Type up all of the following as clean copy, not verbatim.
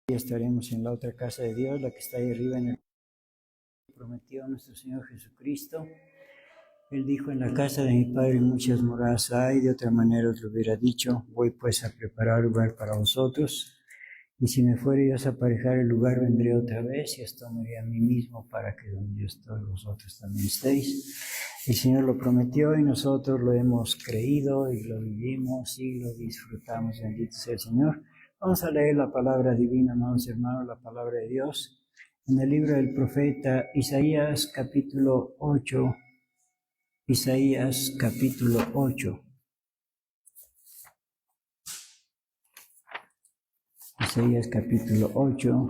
Y estaremos en la otra casa de Dios, la que está ahí arriba en el prometió nuestro Señor Jesucristo. Él dijo: en la casa de mi Padre muchas moradas hay. De otra manera os lo hubiera dicho: voy pues a preparar lugar para vosotros. Y si me fuere yo a aparejar el lugar, vendré otra vez y os tomaré a mí mismo, para que donde yo estoy vosotros también estéis. El Señor lo prometió y nosotros lo hemos creído y lo vivimos y lo disfrutamos. Bendito sea el Señor. Vamos a leer la palabra divina, amados hermanos, la palabra de Dios, en el libro del profeta Isaías, capítulo 8. Isaías, capítulo 8. Isaías, capítulo 8.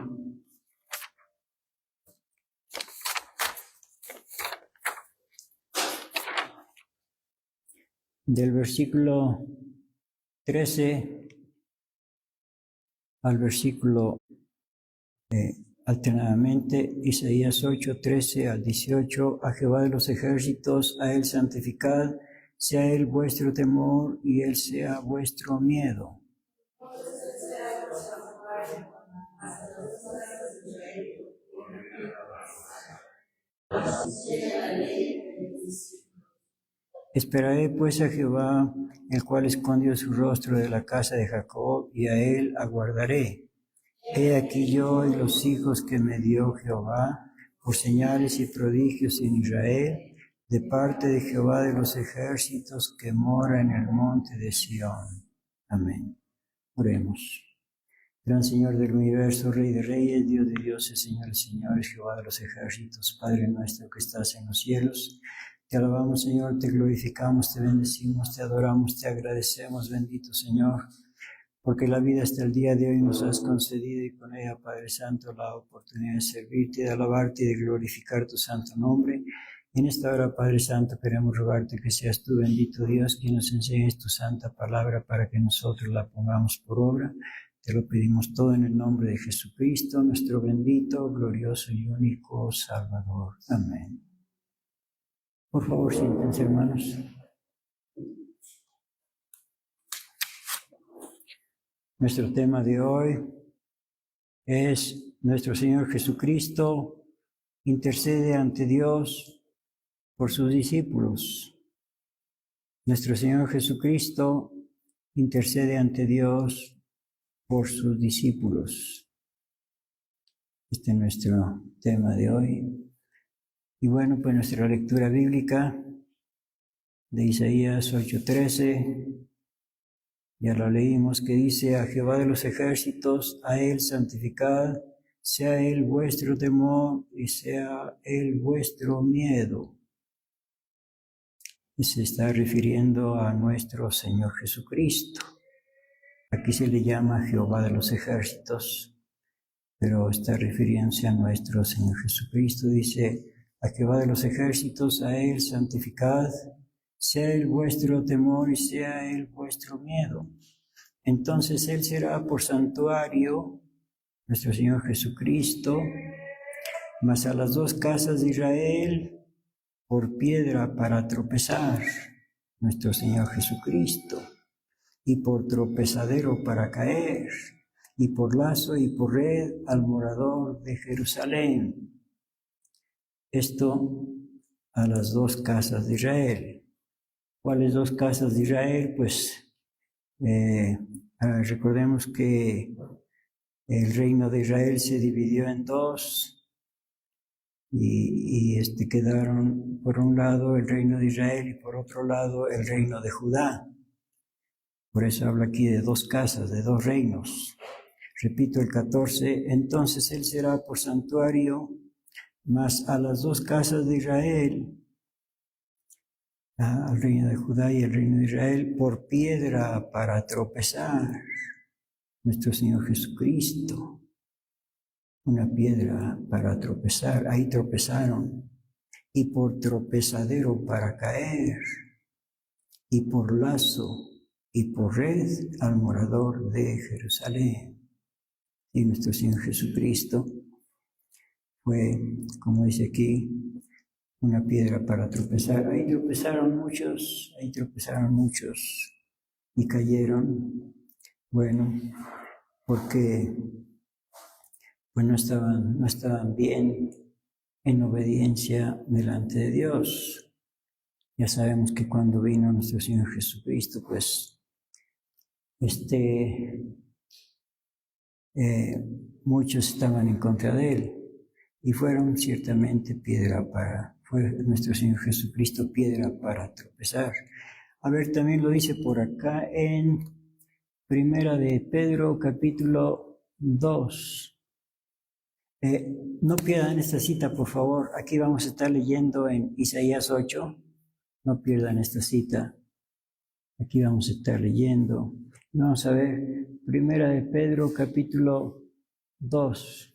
Del versículo 13 al versículo alternadamente, Isaías 8, 13 al 18, a Jehová de los ejércitos, a él santificad, sea él vuestro temor y él sea vuestro miedo. Esperaré pues a Jehová, el cual escondió su rostro de la casa de Jacob, y a él aguardaré. He aquí yo y los hijos que me dio Jehová, por señales y prodigios en Israel, de parte de Jehová de los ejércitos, que mora en el monte de Sión. Amén. Oremos. Gran Señor del universo, Rey de reyes, Dios de dioses, Señor de señores, Jehová de los ejércitos, Padre nuestro que estás en los cielos, te alabamos, Señor, te glorificamos, te bendecimos, te adoramos, te agradecemos, bendito Señor, porque la vida hasta el día de hoy nos has concedido, y con ella, Padre Santo, la oportunidad de servirte, de alabarte y de glorificar tu santo nombre. Y en esta hora, Padre Santo, queremos rogarte que seas tú, bendito Dios, quien nos enseñes tu santa palabra para que nosotros la pongamos por obra. Te lo pedimos todo en el nombre de Jesucristo, nuestro bendito, glorioso y único Salvador. Amén. Por favor, siéntense, hermanos. Nuestro tema de hoy es: nuestro Señor Jesucristo intercede ante Dios por sus discípulos. Nuestro Señor Jesucristo intercede ante Dios por sus discípulos. Este es nuestro tema de hoy. Y bueno, pues nuestra lectura bíblica de Isaías 8:13, ya lo leímos, que dice: a Jehová de los ejércitos, a él santificad, sea él vuestro temor y sea él vuestro miedo. Y se está refiriendo a nuestro Señor Jesucristo. Aquí se le llama Jehová de los ejércitos, pero está refiriéndose a nuestro Señor Jesucristo. Dice: a Jehová de los ejércitos, a él santificad, sea él vuestro temor y sea él vuestro miedo. Entonces él será por santuario, nuestro Señor Jesucristo, mas a las dos casas de Israel por piedra para tropezar, nuestro Señor Jesucristo, y por tropezadero para caer, y por lazo y por red al morador de Jerusalén. Esto a las dos casas de Israel. ¿Cuáles dos casas de Israel? Pues recordemos que el reino de Israel se dividió en dos, y quedaron por un lado el reino de Israel y por otro lado el reino de Judá. Por eso habla aquí de dos casas, de dos reinos. Repito el 14, entonces él será por santuario, mas a las dos casas de Israel, al reino de Judá y el reino de Israel, por piedra para tropezar, nuestro Señor Jesucristo. Una piedra para tropezar, ahí tropezaron, y por tropezadero para caer, y por lazo y por red al morador de Jerusalén. Y nuestro Señor Jesucristo fue, como dice aquí, una piedra para tropezar. Ahí tropezaron muchos y cayeron. Bueno, porque pues no estaban bien en obediencia delante de Dios. Ya sabemos que cuando vino nuestro Señor Jesucristo, pues muchos estaban en contra de Él y fueron ciertamente fue nuestro Señor Jesucristo piedra para tropezar. A ver, también lo dice por acá en Primera de Pedro, capítulo 2. No pierdan esta cita, por favor. Aquí vamos a estar leyendo en Isaías 8. No pierdan esta cita. Aquí vamos a estar leyendo. Vamos a ver Primera de Pedro, capítulo 2.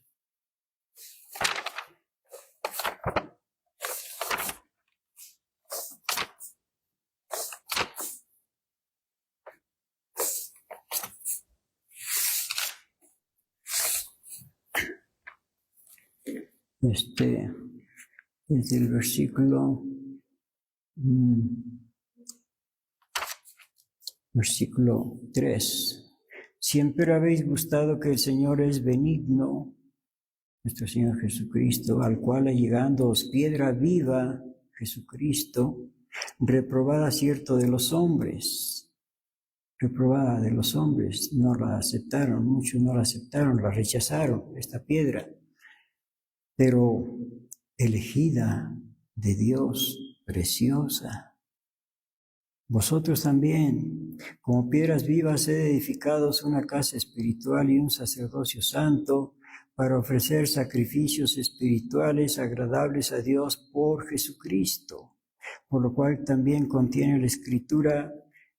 Desde el versículo 3. Siempre habéis gustado que el Señor es benigno, nuestro Señor Jesucristo, al cual allegándoos piedra viva, Jesucristo, reprobada cierto de los hombres, no la aceptaron, muchos no la aceptaron, la rechazaron, esta piedra, pero elegida de Dios, preciosa. Vosotros también, como piedras vivas, sed edificados una casa espiritual y un sacerdocio santo, para ofrecer sacrificios espirituales agradables a Dios por Jesucristo. Por lo cual también contiene la Escritura: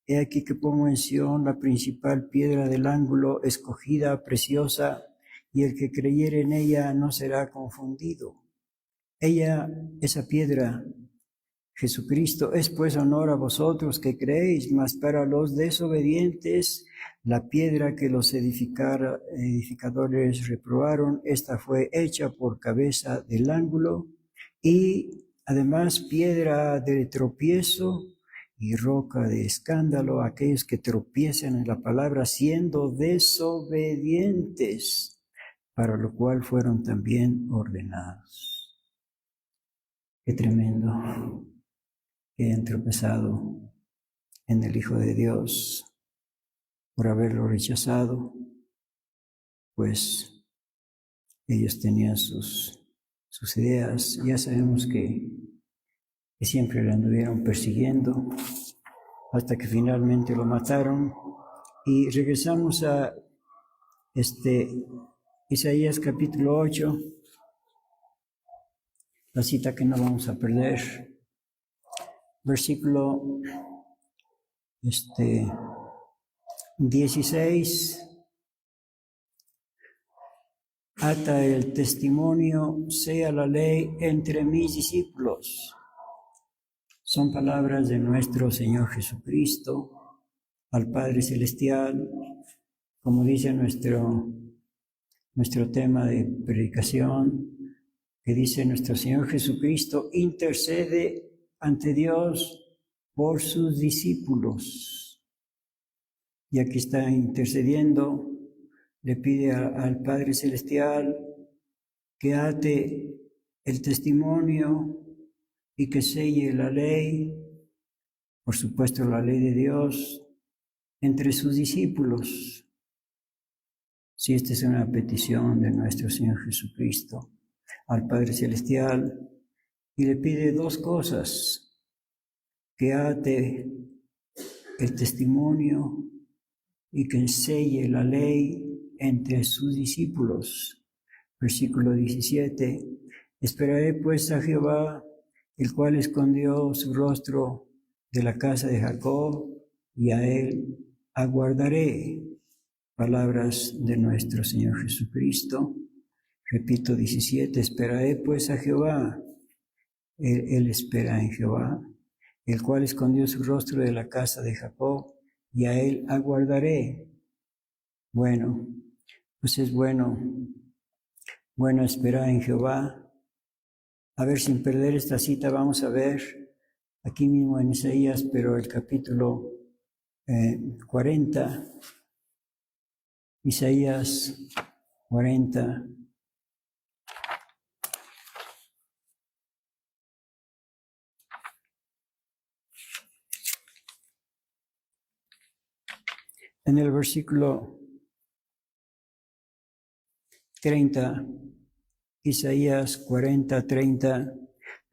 he aquí que pongo en Sión la principal piedra del ángulo, escogida, preciosa, y el que creyere en ella no será confundido. Ella, esa piedra, Jesucristo, es pues honor a vosotros que creéis, mas para los desobedientes, la piedra que los edificadores reprobaron, esta fue hecha por cabeza del ángulo, y además piedra de tropiezo y roca de escándalo a aquellos que tropiezan en la palabra siendo desobedientes, para lo cual fueron también ordenados. Qué tremendo que hayan tropezado en el Hijo de Dios por haberlo rechazado, pues ellos tenían sus ideas. Ya sabemos que siempre le anduvieron persiguiendo hasta que finalmente lo mataron. Y regresamos a Isaías capítulo 8, la cita que no vamos a perder. Versículo 16. Ata el testimonio sea la ley entre mis discípulos. Son palabras de nuestro Señor Jesucristo al Padre Celestial, como dice nuestro tema de predicación, que dice: nuestro Señor Jesucristo intercede ante Dios por sus discípulos. Y aquí está intercediendo, le pide al Padre Celestial que ate el testimonio y que selle la ley, por supuesto la ley de Dios, entre sus discípulos. Si esta es una petición de nuestro Señor Jesucristo al Padre Celestial, y le pide dos cosas: que ate el testimonio y que selle la ley entre sus discípulos. Versículo 17. Esperaré pues a Jehová, el cual escondió su rostro de la casa de Jacob, y a él aguardaré. Palabras de nuestro Señor Jesucristo. Repito, 17. Esperaré pues a Jehová. Él espera en Jehová, el cual escondió su rostro de la casa de Jacob, y a él aguardaré. Bueno, pues es bueno esperar en Jehová. A ver, sin perder esta cita, vamos a ver aquí mismo en Isaías, pero el capítulo 40, Isaías 40, En el versículo 30, Isaías 40, 30,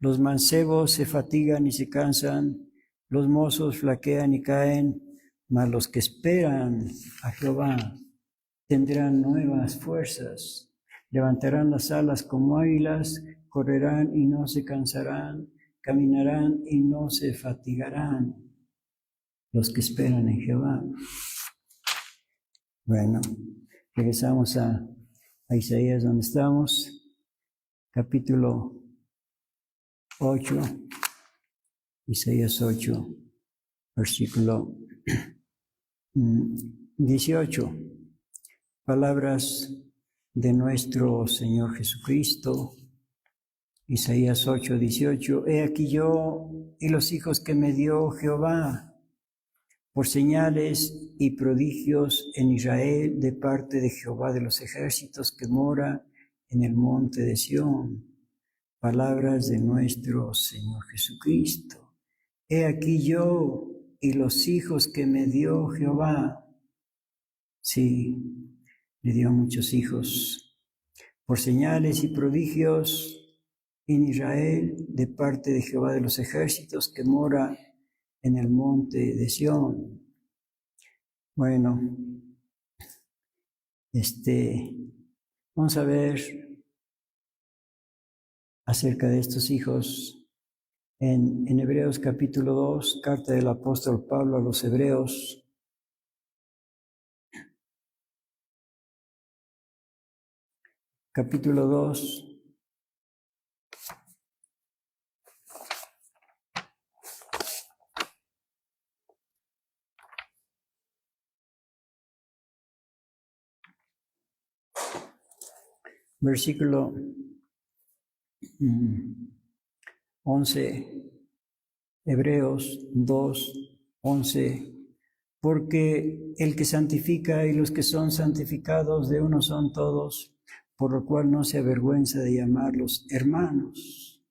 los mancebos se fatigan y se cansan, los mozos flaquean y caen, mas los que esperan a Jehová tendrán nuevas fuerzas, levantarán las alas como águilas, correrán y no se cansarán, caminarán y no se fatigarán. Los que esperan en Jehová. Bueno, regresamos a Isaías donde estamos, capítulo 8, Isaías 8, versículo 18. Palabras de nuestro Señor Jesucristo, Isaías 8, 18. He aquí yo y los hijos que me dio Jehová, por señales y prodigios en Israel de parte de Jehová de los ejércitos que mora en el monte de Sión. Palabras de nuestro Señor Jesucristo. He aquí yo y los hijos que me dio Jehová. Sí, le dio muchos hijos. Por señales y prodigios en Israel de parte de Jehová de los ejércitos que mora en el monte de Sión. Bueno, vamos a ver acerca de estos hijos en Hebreos capítulo 2, carta del apóstol Pablo a los Hebreos. Capítulo 2. Versículo 11, Hebreos 2, 11. Porque el que santifica y los que son santificados de uno son todos, por lo cual no se avergüenza de llamarlos hermanos,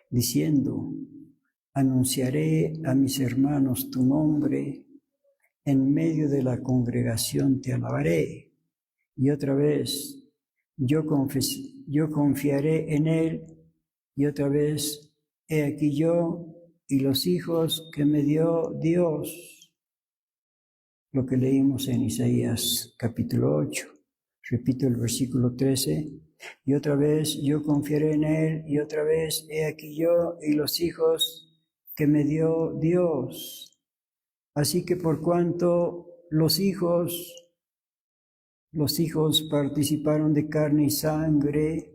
diciendo, anunciaré a mis hermanos tu nombre, en medio de la congregación te alabaré. Y otra vez, yo confiaré en él, y otra vez, he aquí yo y los hijos que me dio Dios. Lo que leímos en Isaías capítulo 8. Repito el versículo 13. Y otra vez, yo confiaré en él, y otra vez, he aquí yo y los hijos que me dio Dios. Así que por cuanto los hijos participaron de carne y sangre,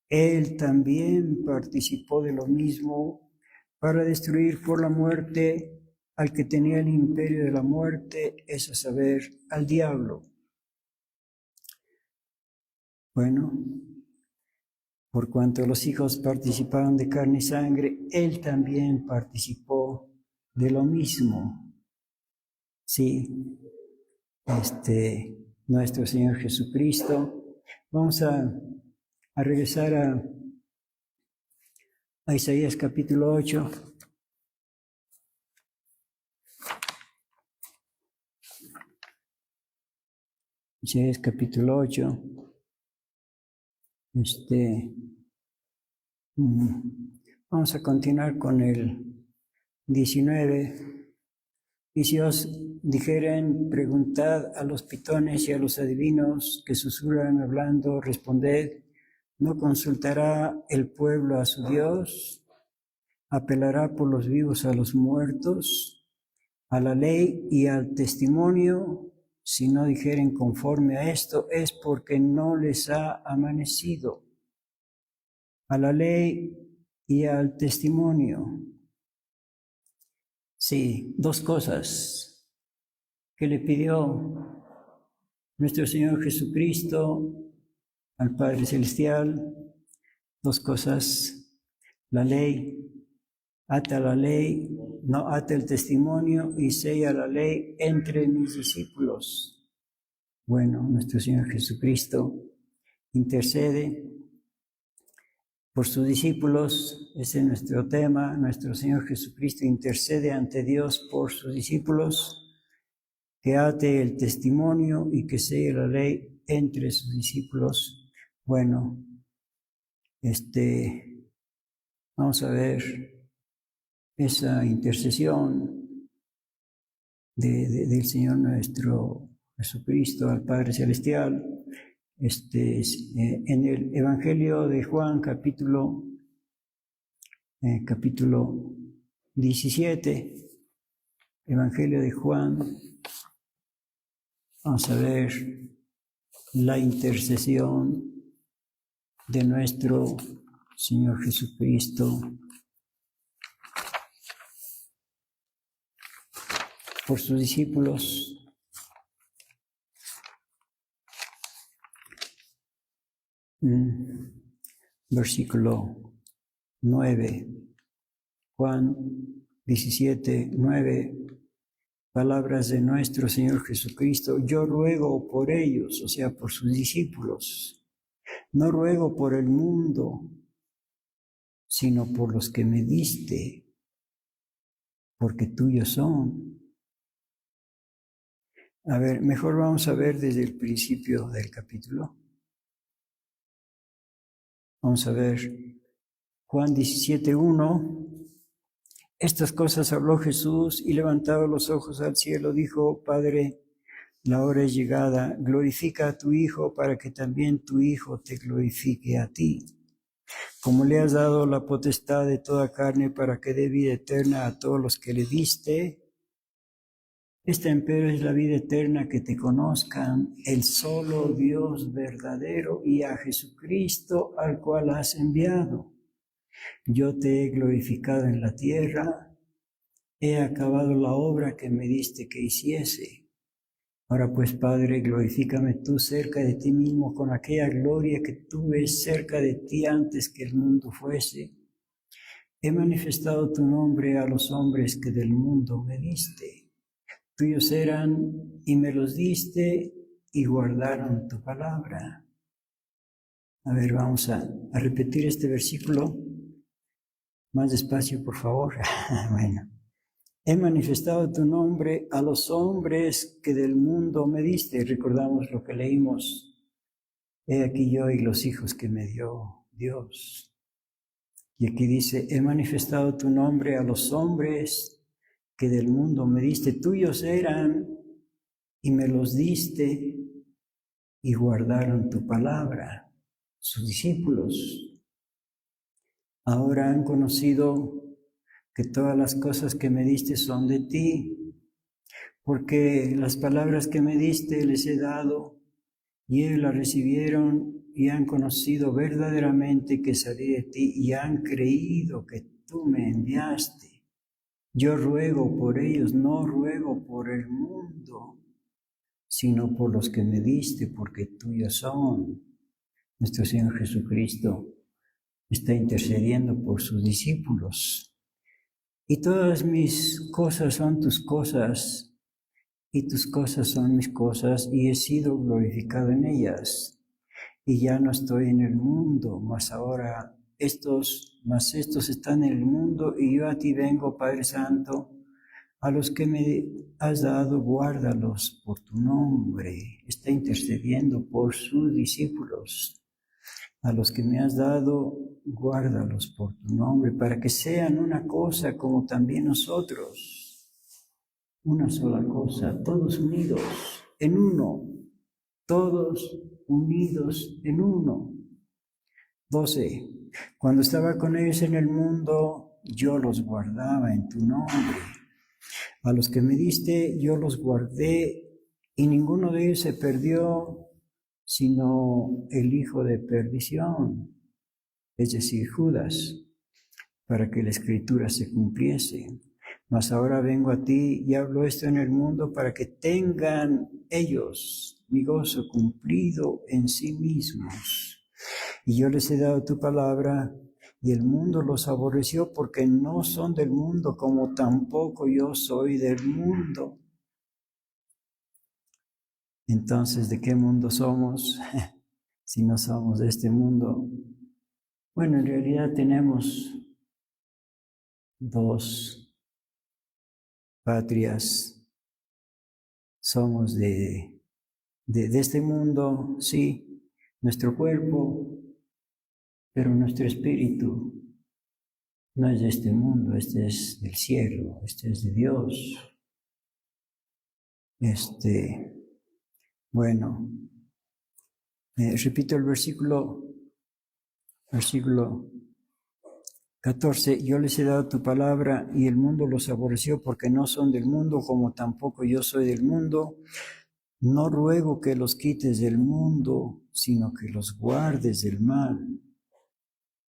él también participó de lo mismo para destruir por la muerte al que tenía el imperio de la muerte, es a saber, al diablo. Bueno, por cuanto los hijos participaron de carne y sangre, él también participó de lo mismo. Sí, nuestro Señor Jesucristo. Vamos a regresar a Isaías capítulo 8. Isaías capítulo 8. Vamos a continuar con el 19. Y si os dijeren, preguntad a los pitones y a los adivinos que susurran hablando, responded, ¿no consultará el pueblo a su Dios? ¿Apelará por los vivos a los muertos? A la ley y al testimonio, si no dijeren conforme a esto, es porque no les ha amanecido. A la ley y al testimonio. Sí, dos cosas que le pidió nuestro Señor Jesucristo al Padre Celestial. Dos cosas, la ley, ata la ley, no ata el testimonio y sella la ley entre mis discípulos. Bueno, nuestro Señor Jesucristo intercede por sus discípulos, ese es nuestro tema. Nuestro Señor Jesucristo intercede ante Dios por sus discípulos. que ate el testimonio y que selle la ley entre sus discípulos. Bueno, vamos a ver esa intercesión del Señor nuestro Jesucristo al Padre Celestial. En el Evangelio de Juan, capítulo 17, Evangelio de Juan, vamos a ver la intercesión de nuestro Señor Jesucristo por sus discípulos. Versículo 9, Juan 17, 9, palabras de nuestro Señor Jesucristo. Yo ruego por ellos, o sea, por sus discípulos. No ruego por el mundo, sino por los que me diste, porque tuyos son. A ver, mejor vamos a ver desde el principio del capítulo. Vamos a ver Juan 17:1. Estas cosas habló Jesús y levantado los ojos al cielo dijo: Padre, la hora es llegada, glorifica a tu Hijo para que también tu Hijo te glorifique a ti. Como le has dado la potestad de toda carne para que dé vida eterna a todos los que le diste. Esta empero es la vida eterna, que te conozcan, el solo Dios verdadero, y a Jesucristo al cual has enviado. Yo te he glorificado en la tierra, he acabado la obra que me diste que hiciese. Ahora pues, Padre, glorifícame tú cerca de ti mismo con aquella gloria que tuve cerca de ti antes que el mundo fuese. He manifestado tu nombre a los hombres que del mundo me diste. Tuyos eran y me los diste y guardaron tu palabra. A ver, vamos a repetir este versículo. Más despacio, por favor. Bueno. He manifestado tu nombre a los hombres que del mundo me diste. Recordamos lo que leímos. He aquí yo y los hijos que me dio Dios. Y aquí dice, he manifestado tu nombre a los hombres que del mundo me diste. Tuyos eran y me los diste y guardaron tu palabra. Sus discípulos ahora han conocido que todas las cosas que me diste son de ti, porque las palabras que me diste les he dado y ellos las recibieron y han conocido verdaderamente que salí de ti y han creído que tú me enviaste. Yo ruego por ellos, no ruego por el mundo, sino por los que me diste, porque tuyos son. Nuestro Señor Jesucristo está intercediendo por sus discípulos. Y todas mis cosas son tus cosas, y tus cosas son mis cosas, y he sido glorificado en ellas. Y ya no estoy en el mundo, mas estos están en el mundo, y yo a ti vengo, Padre Santo. A los que me has dado, guárdalos por tu nombre. Está intercediendo por sus discípulos. A los que me has dado, guárdalos por tu nombre, para que sean una cosa como también nosotros. Una sola cosa, todos unidos en uno. Todos unidos en uno. 12. Cuando estaba con ellos en el mundo, yo los guardaba en tu nombre. A los que me diste, yo los guardé, y ninguno de ellos se perdió, sino el hijo de perdición, es decir, Judas, para que la escritura se cumpliese. Mas ahora vengo a ti y hablo esto en el mundo para que tengan ellos mi gozo cumplido en sí mismos. Y yo les he dado tu palabra, y el mundo los aborreció porque no son del mundo, como tampoco yo soy del mundo. Entonces, ¿de qué mundo somos? Si no somos de este mundo. Bueno, en realidad tenemos dos patrias. somos de este mundo, sí, nuestro cuerpo, pero nuestro espíritu no es de este mundo, este es del cielo, este es de Dios. Bueno, repito el versículo 14, yo les he dado tu palabra y el mundo los aborreció porque no son del mundo, como tampoco yo soy del mundo. No ruego que los quites del mundo, sino que los guardes del mal.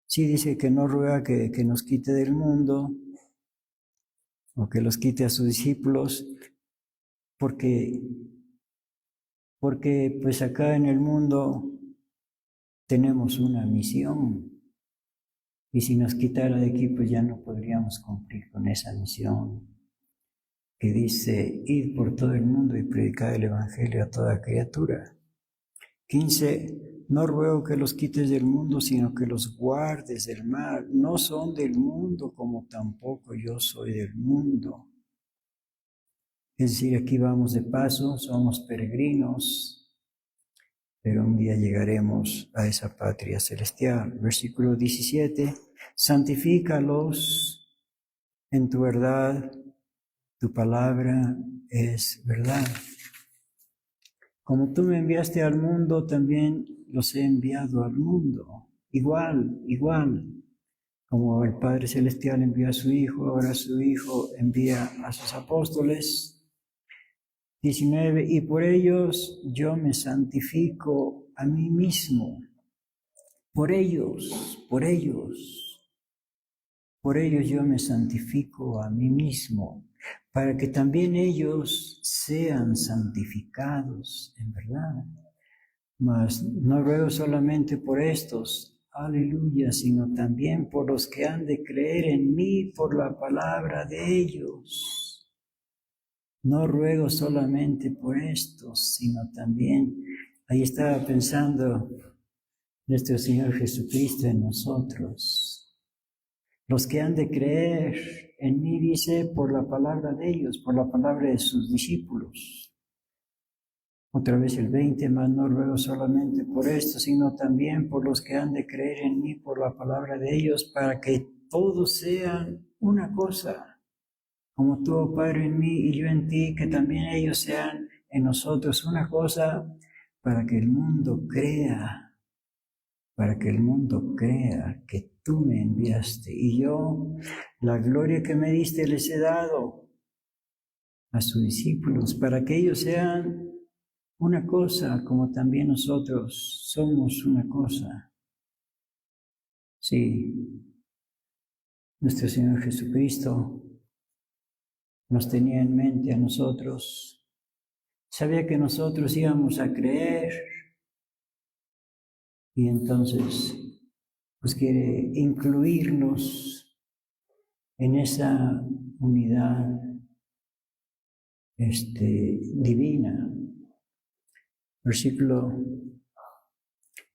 Sí, dice que no ruega que nos quite del mundo o que los quite a sus discípulos, porque pues acá en el mundo tenemos una misión. Y si nos quitara de aquí, pues ya no podríamos cumplir con esa misión que dice, id por todo el mundo y predicad el Evangelio a toda criatura. 15, no ruego que los quites del mundo, sino que los guardes del mal. No son del mundo, como tampoco yo soy del mundo. Es decir, aquí vamos de paso, somos peregrinos, pero un día llegaremos a esa patria celestial. Versículo 17, santifícalos en tu verdad, tu palabra es verdad. Como tú me enviaste al mundo, también los he enviado al mundo. Igual. Como el Padre Celestial envía a su Hijo, ahora su Hijo envía a sus apóstoles. 19, y por ellos yo me santifico a mí mismo. Por ellos yo me santifico a mí mismo, para que también ellos sean santificados en verdad. Mas no ruego solamente por estos, aleluya, sino también por los que han de creer en mí por la palabra de ellos. No ruego solamente por estos, sino también, ahí estaba pensando nuestro Señor Jesucristo en nosotros. Los que han de creer en mí, dice, por la palabra de ellos, por la palabra de sus discípulos. Otra vez el 20, mas no ruego solamente por esto, sino también por los que han de creer en mí por la palabra de ellos, para que todos sean una cosa, como tú, oh Padre, en mí y yo en ti, que también ellos sean en nosotros una cosa, para que el mundo crea que tú me enviaste. Y yo, la gloria que me diste les he dado a sus discípulos, para que ellos sean una cosa, como también nosotros somos una cosa. Sí, nuestro Señor Jesucristo nos tenía en mente a nosotros. Sabía que nosotros íbamos a creer y entonces pues quiere incluirnos en esa unidad divina. Versículo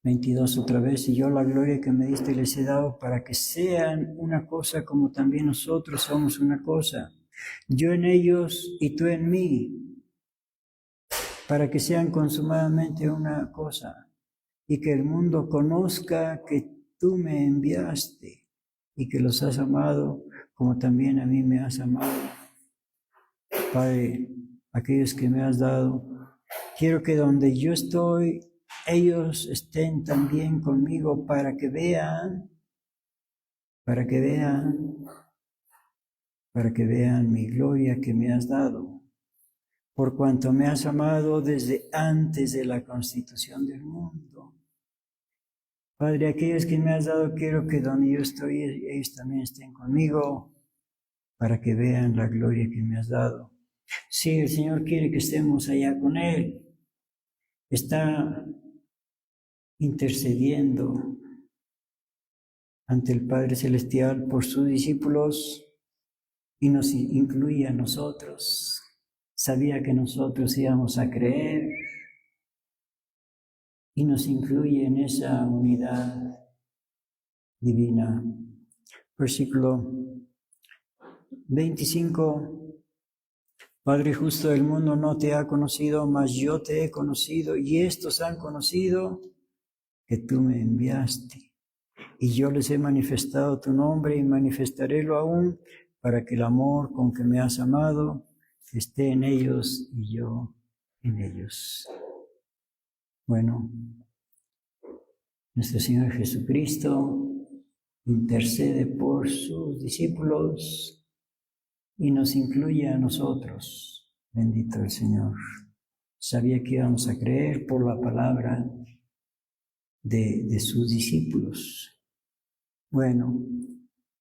22 otra vez, y yo la gloria que me diste les he dado para que sean una cosa como también nosotros somos una cosa. Yo en ellos y tú en mí, para que sean consumadamente una cosa y que el mundo conozca que tú me enviaste y que los has amado como también a mí me has amado. Padre, aquellos que me has dado, quiero que donde yo estoy, ellos estén también conmigo para que vean mi gloria que me has dado, por cuanto me has amado desde antes de la constitución del mundo. Padre, aquellos que me has dado, quiero que donde yo estoy, ellos también estén conmigo, para que vean la gloria que me has dado. Sí, el Señor quiere que estemos allá con Él. Está intercediendo ante el Padre Celestial por sus discípulos y nos incluye a nosotros. Sabía que nosotros íbamos a creer y nos incluye en esa unidad divina. Versículo 25. Padre justo del mundo no te ha conocido, mas yo te he conocido, y estos han conocido que tú me enviaste. Y yo les he manifestado tu nombre y manifestarélo aún, para que el amor con que me has amado esté en ellos y yo en ellos. Bueno, nuestro Señor Jesucristo intercede por sus discípulos y nos incluye a nosotros. Bendito el Señor. Sabía que íbamos a creer por la palabra de sus discípulos. Bueno,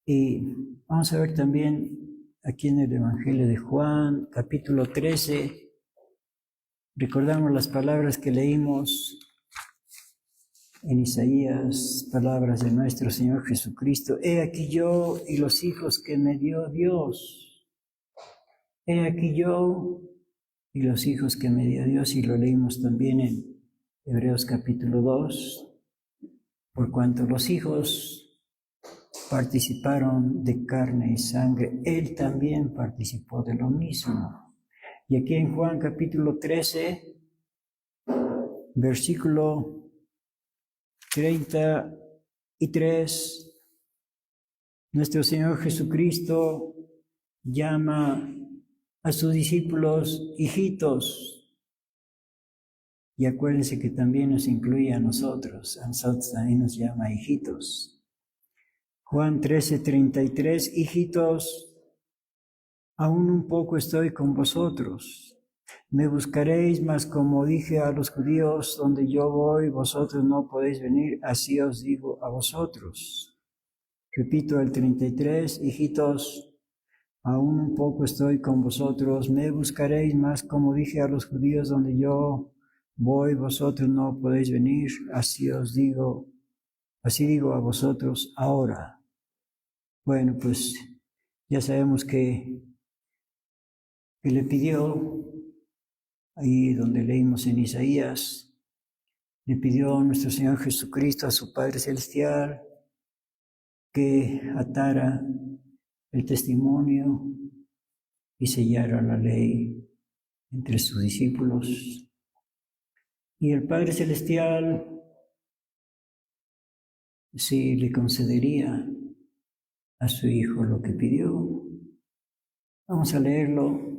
y vamos a ver también aquí en el Evangelio de Juan, capítulo 13, recordamos las palabras que leímos en Isaías, palabras de nuestro Señor Jesucristo. He aquí yo y los hijos que me dio Dios. He aquí yo y los hijos que me dio Dios, y lo leímos también en Hebreos capítulo 2, por cuanto los hijos participaron de carne y sangre, Él también participó de lo mismo. Y aquí en Juan capítulo 13, versículo 33, nuestro Señor Jesucristo llama a sus discípulos hijitos. Y acuérdense que también nos incluye a nosotros también nos llama hijitos. Juan 13:33, hijitos, aún un poco estoy con vosotros. Me buscaréis, mas como dije a los judíos, donde yo voy, vosotros no podéis venir, así os digo a vosotros. Repito el 33, hijitos, aún un poco estoy con vosotros, me buscaréis, mas como dije a los judíos, donde yo voy, vosotros no podéis venir, así digo a vosotros ahora. Bueno, pues ya sabemos que le pidió, ahí donde leímos en Isaías, le pidió a nuestro Señor Jesucristo, a su Padre Celestial, que atara el testimonio y sellara la ley entre sus discípulos. Y el Padre Celestial sí le concedería a su Hijo lo que pidió. Vamos a leerlo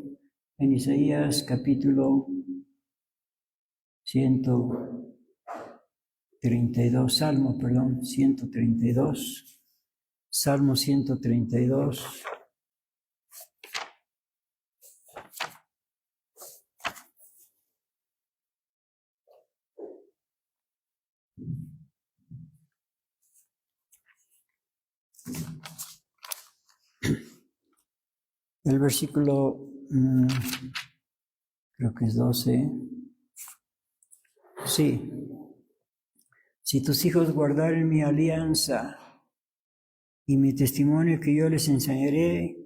en Isaías capítulo 132, Salmo 132, Salmo 132. El versículo, creo que es 12. Sí. Si tus hijos guardaren mi alianza y mi testimonio que yo les enseñaré,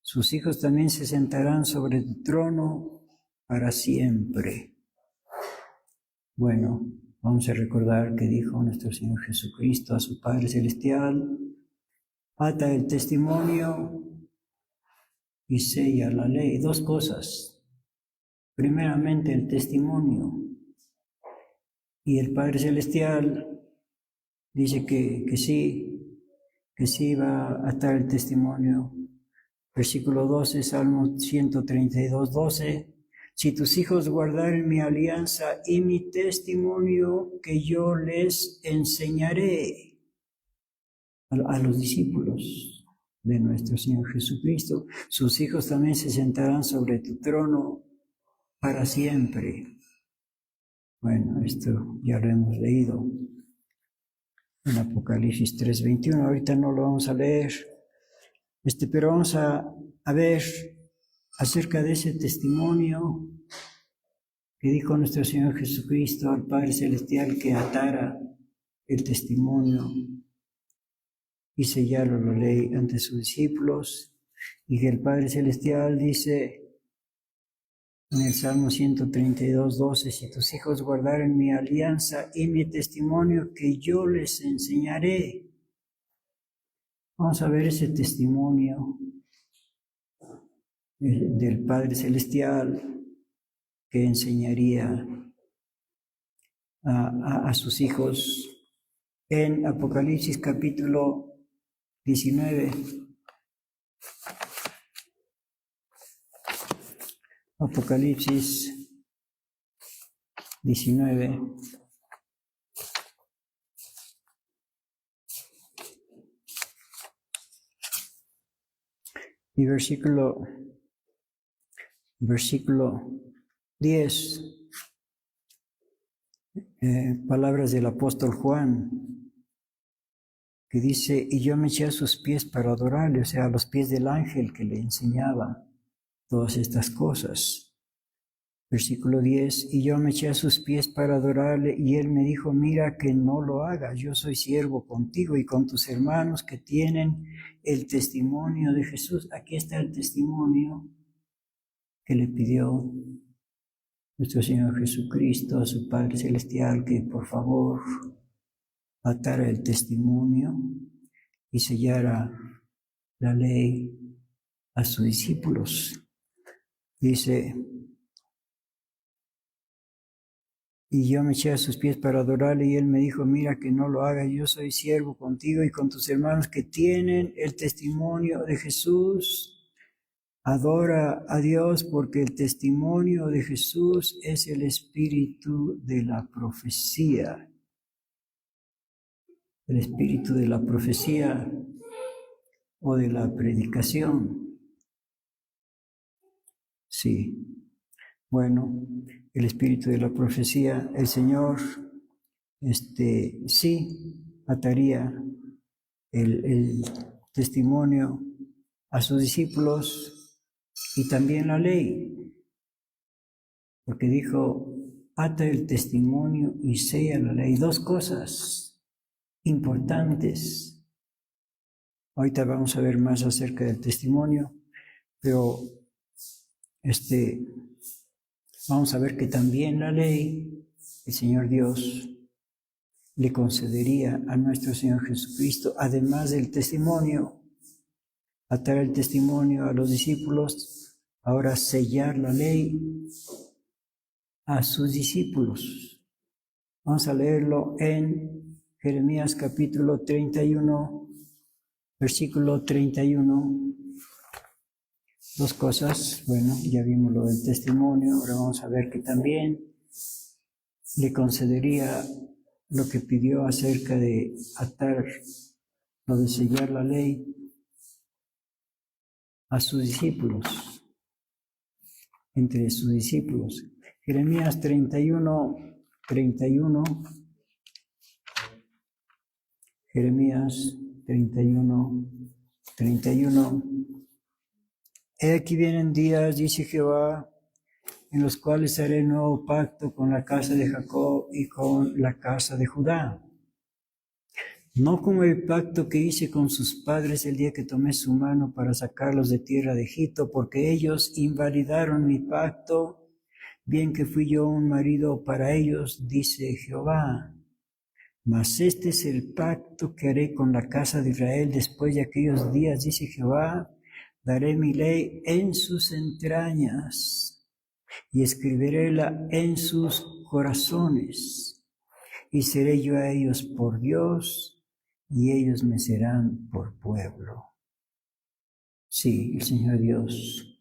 sus hijos también se sentarán sobre tu trono para siempre. Bueno, vamos a recordar que dijo nuestro Señor Jesucristo a su Padre Celestial: ata el testimonio y sella la ley. Dos cosas. Primeramente el testimonio. Y el Padre Celestial dice que sí va a atar el testimonio. Versículo 12, Salmo 132, 12. Si tus hijos guardaren mi alianza y mi testimonio que yo les enseñaré a los discípulos de nuestro Señor Jesucristo, sus hijos también se sentarán sobre tu trono para siempre. Bueno, esto ya lo hemos leído en Apocalipsis 3:21. Ahorita no lo vamos a leer, pero vamos a ver acerca de ese testimonio que dijo nuestro Señor Jesucristo al Padre Celestial, que atara el testimonio y sellara la ley ante sus discípulos, y que el Padre Celestial dice en el Salmo 132, 12, si tus hijos guardaren mi alianza y mi testimonio que yo les enseñaré. Vamos a ver ese testimonio del Padre Celestial que enseñaría a sus hijos en Apocalipsis capítulo 19. Apocalipsis 19. Y versículo 10, palabras del apóstol Juan, que dice, y yo me eché a sus pies para adorarle, o sea, a los pies del ángel que le enseñaba todas estas cosas. Versículo 10, y yo me eché a sus pies para adorarle, y él me dijo, mira que no lo hagas, yo soy siervo contigo y con tus hermanos que tienen el testimonio de Jesús. Aquí está el testimonio que le pidió nuestro Señor Jesucristo a su Padre Celestial, que por favor atara el testimonio y sellara la ley a sus discípulos. Dice, y yo me eché a sus pies para adorarle, y él me dijo, mira que no lo hagas, yo soy siervo contigo y con tus hermanos que tienen el testimonio de Jesús. Adora a Dios porque el testimonio de Jesús es el espíritu de la profecía. El espíritu de la profecía o de la predicación. Sí. Bueno, el espíritu de la profecía, el Señor, sí, ataría el testimonio a sus discípulos y también la ley, porque dijo, ata el testimonio y sella la ley. Dos cosas importantes. Ahorita vamos a ver más acerca del testimonio, pero vamos a ver que también la ley, el Señor Dios le concedería a nuestro Señor Jesucristo, además del testimonio, atar el testimonio a los discípulos, ahora sellar la ley a sus discípulos. Vamos a leerlo en Jeremías capítulo 31, versículo 31. Dos cosas, bueno, ya vimos lo del testimonio, ahora vamos a ver que también le concedería lo que pidió acerca de atar, lo de sellar la ley a sus discípulos, entre sus discípulos. Jeremías 31. Jeremías 31. He aquí vienen días, dice Jehová, en los cuales haré nuevo pacto con la casa de Jacob y con la casa de Judá. No como el pacto que hice con sus padres el día que tomé su mano para sacarlos de tierra de Egipto, porque ellos invalidaron mi pacto, bien que fui yo un marido para ellos, dice Jehová. Mas este es el pacto que haré con la casa de Israel después de aquellos días, dice Jehová. Daré mi ley en sus entrañas y escribiréla en sus corazones. Y seré yo a ellos por Dios y ellos me serán por pueblo. Sí, el Señor Dios,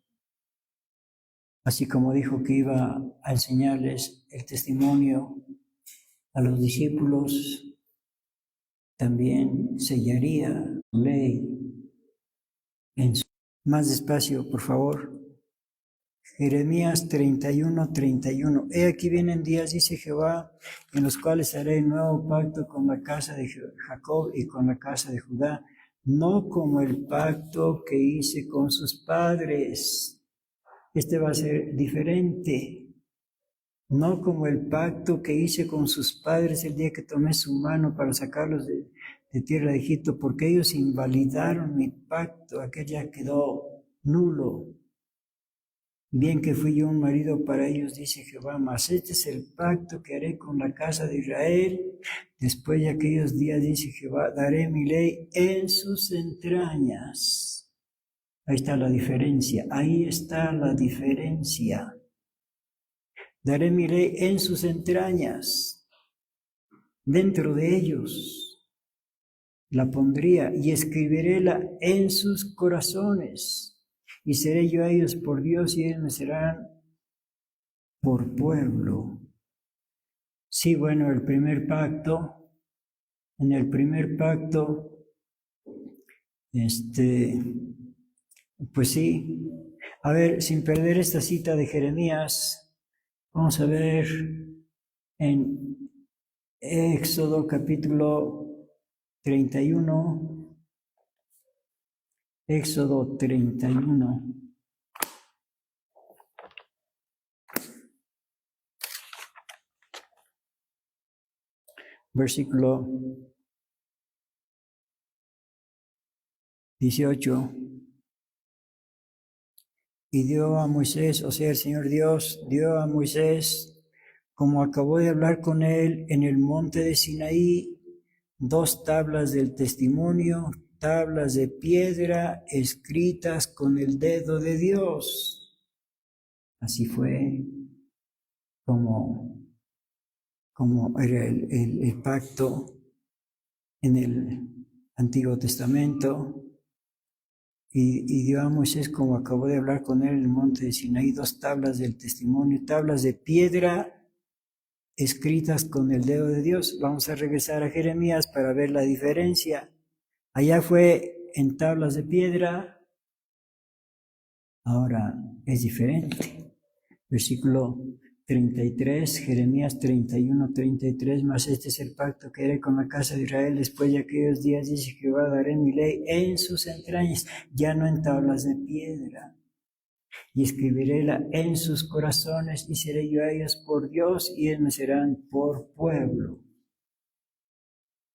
así como dijo que iba a enseñarles el testimonio a los discípulos, también sellaría su ley en su... Más despacio, por favor. Jeremías 31. He aquí vienen días, dice Jehová, en los cuales haré nuevo pacto con la casa de Jacob y con la casa de Judá, no como el pacto que hice con sus padres. Este va a ser diferente. No como el pacto que hice con sus padres el día que tomé su mano para sacarlos de tierra de Egipto, porque ellos invalidaron mi pacto, aquel ya quedó nulo. Bien que fui yo un marido para ellos, dice Jehová, mas este es el pacto que haré con la casa de Israel. Después de aquellos días, dice Jehová, daré mi ley en sus entrañas Ahí está la diferencia, ahí está la diferencia. Daré mi ley en sus entrañas, dentro de ellos la pondría y escribiréla en sus corazones. Y seré yo a ellos por Dios y ellos me serán por pueblo. Sí, bueno, el primer pacto, en el primer pacto, pues sí. A ver, sin perder esta cita de Jeremías, vamos a ver en Éxodo capítulo 31, Éxodo 31. Versículo 18. Y dio a Moisés, o sea, el Señor Dios dio a Moisés, como acabó de hablar con él en el monte de Sinaí, 2 tablas del testimonio, tablas de piedra escritas con el dedo de Dios. Así fue como era el pacto en el Antiguo Testamento. Y dio a Moisés, como acabó de hablar con él en el monte de Sinaí, 2 tablas del testimonio, tablas de piedra escritas con el dedo de Dios. Vamos a regresar a Jeremías para ver la diferencia. Allá fue en tablas de piedra, ahora es diferente. Versículo 33, Jeremías 31, 33, mas este es el pacto que haré con la casa de Israel después de aquellos días, dice Jehová, daré mi ley en sus entrañas, ya no en tablas de piedra, y escribiréla en sus corazones, y seré yo a ellos por Dios, y ellos me serán por pueblo.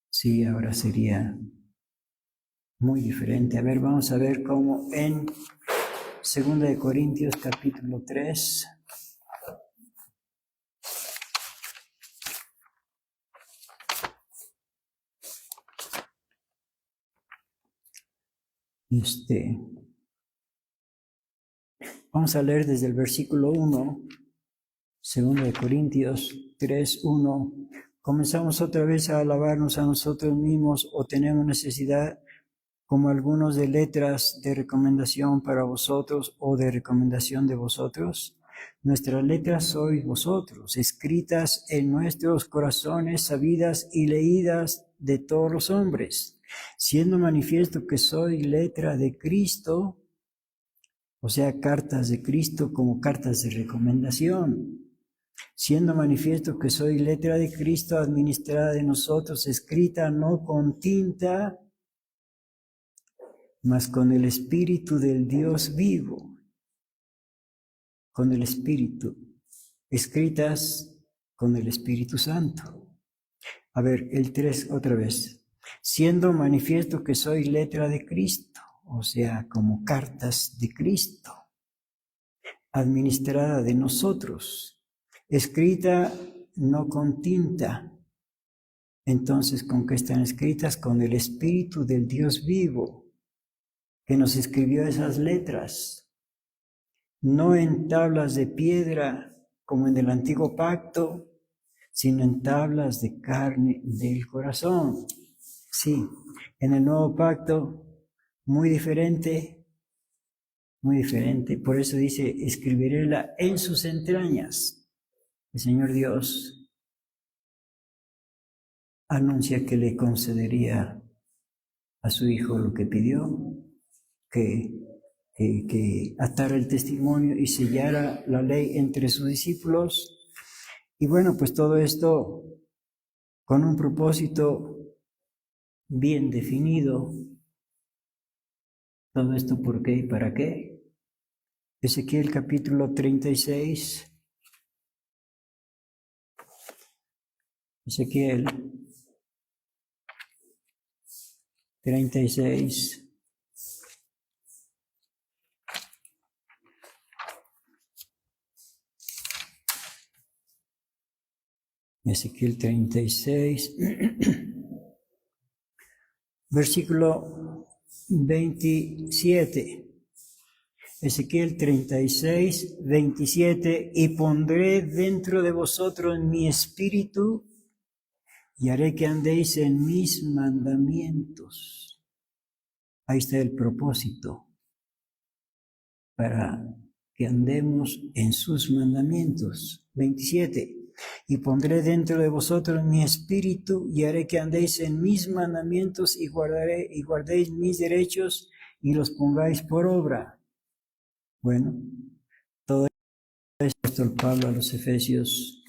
Sí, ahora sería muy diferente. A ver, vamos a ver cómo en 2 Corintios capítulo 3, vamos a leer desde el versículo 1, 2 Corintios 3, 1. Comenzamos otra vez a alabarnos a nosotros mismos o tenemos necesidad, como algunos, de letras de recomendación para vosotros o de recomendación de vosotros. Nuestras letras sois vosotros, escritas en nuestros corazones, sabidas y leídas de todos los hombres, siendo manifiesto que soy letra de Cristo, o sea, cartas de Cristo como cartas de recomendación, siendo manifiesto que soy letra de Cristo administrada de nosotros, escrita no con tinta, mas con el Espíritu del Dios vivo, con el Espíritu, escritas con el Espíritu Santo. A ver, el 3 otra vez. Siendo manifiesto que soy letra de Cristo, o sea, como cartas de Cristo, administrada de nosotros, escrita no con tinta. Entonces, ¿con qué están escritas? Con el Espíritu del Dios vivo, que nos escribió esas letras, no en tablas de piedra como en el antiguo pacto, sino en tablas de carne del corazón. Sí, en el nuevo pacto, muy diferente, muy diferente. Por eso dice, escribiréla en sus entrañas. El Señor Dios anuncia que le concedería a su Hijo lo que pidió, que atara el testimonio y sellara la ley entre sus discípulos. Y bueno, pues todo esto con un propósito bien definido. Todo esto ¿por qué y para qué? Ezequiel capítulo 36. Ezequiel 36. Ezequiel 36, versículo 27. Ezequiel 36, 27, y pondré dentro de vosotros mi espíritu y haré que andéis en mis mandamientos. Ahí está el propósito, para que andemos en sus mandamientos. 27. Y pondré dentro de vosotros mi espíritu y haré que andéis en mis mandamientos y guardéis mis derechos y los pongáis por obra. Bueno, todo esto el Pablo a los Efesios.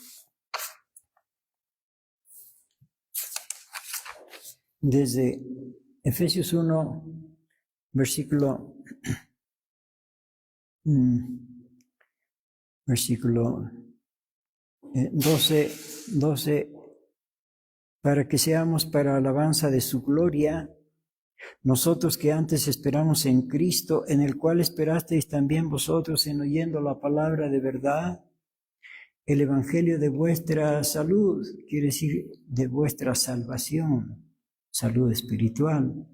Desde Efesios 1, versículo 12, para que seamos para alabanza de su gloria, nosotros que antes esperamos en Cristo, en el cual esperasteis también vosotros en oyendo la palabra de verdad, el evangelio de vuestra salud, quiere decir de vuestra salvación, salud espiritual,